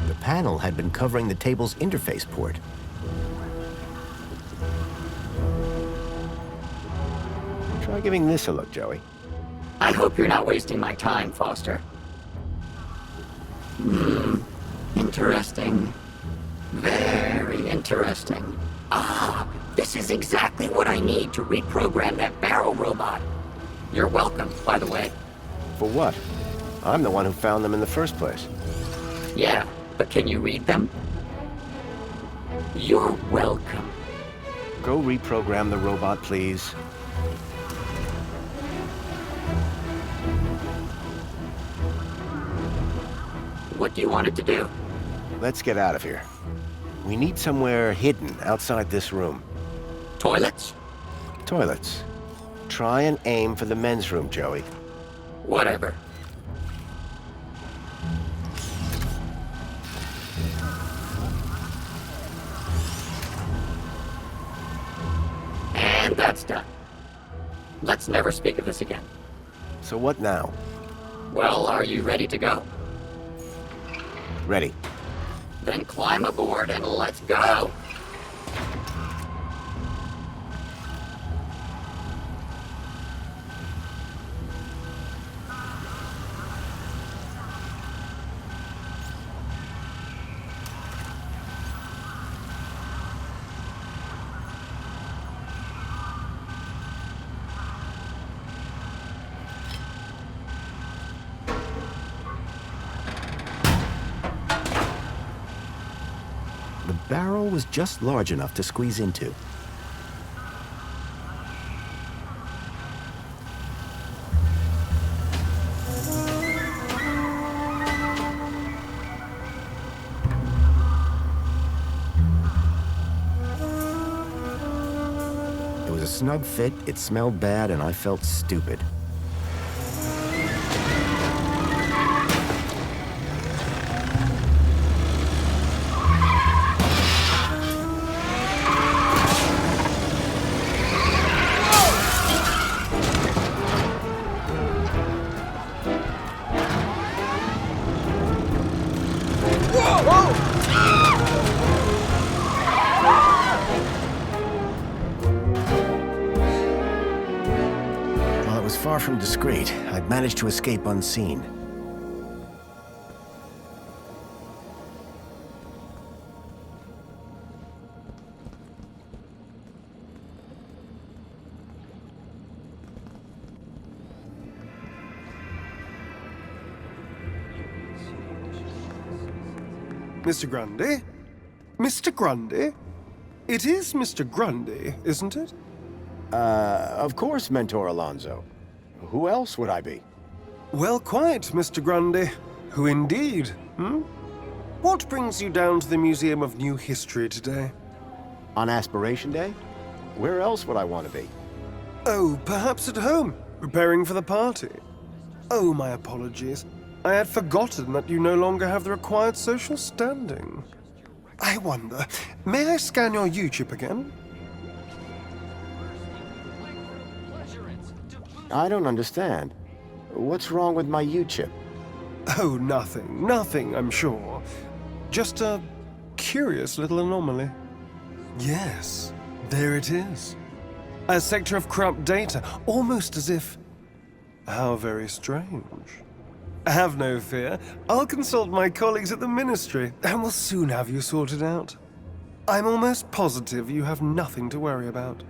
The panel had been covering the table's interface port. Try giving this a look, Joey. I hope you're not wasting my time, Foster. Interesting. Very interesting. Ah, this is exactly what I need to reprogram that barrel robot. You're welcome, by the way. For what? I'm the one who found them in the first place. Yeah, but can you read them? You're welcome. Go reprogram the robot, please. What do you want it to do? Let's get out of here. We need somewhere hidden outside this room. Toilets? Toilets. Try and aim for the men's room, Joey. Whatever. And that's done. Let's never speak of this again. So what now? Well, are you ready to go? Ready. Then climb aboard and let's go. The barrel was just large enough to squeeze into. It was a snug fit, it smelled bad, and I felt stupid. far from discreet. I'd managed to escape unseen. Mr. Grundy? Mr. Grundy? It is Mr. Grundy, isn't it? Of course, Mentor Alonso. Who else would I be? Well, quite, Mr. Grundy. Who indeed, What brings you down to the Museum of New History today? On Aspiration Day? Where else would I want to be? Oh, perhaps at home, preparing for the party. Oh, my apologies. I had forgotten that you no longer have the required social standing. I wonder, may I scan your U-chip again? I don't understand. What's wrong with my U-chip? Oh, nothing, I'm sure. Just a curious little anomaly. Yes, there it is. A sector of corrupt data, almost as if... How very strange. Have no fear. I'll consult my colleagues at the Ministry, and we'll soon have you sorted out. I'm almost positive you have nothing to worry about.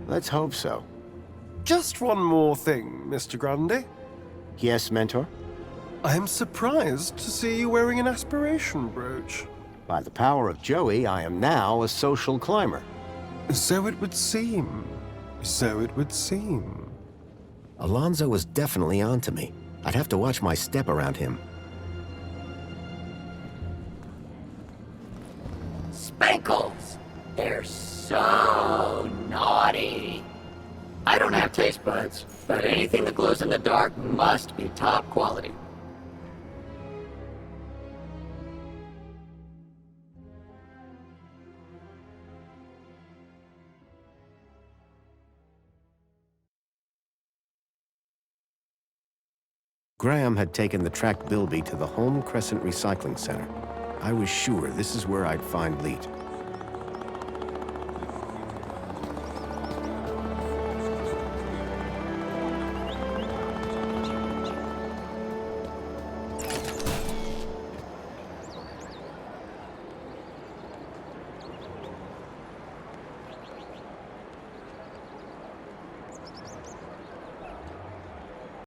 Let's hope so. Just one more thing, Mr. Grundy. Yes, Mentor? I am surprised to see you wearing an aspiration brooch. By the power of Joey, I am now a social climber. So it would seem. So it would seem. Alonso was definitely onto me. I'd have to watch my step around him. Spankles! They're so naughty. I don't have taste buds, but anything that glows in the dark must be top quality. Graham had taken the tracked Bilby to the Home Crescent Recycling Center. I was sure this is where I'd find Leet.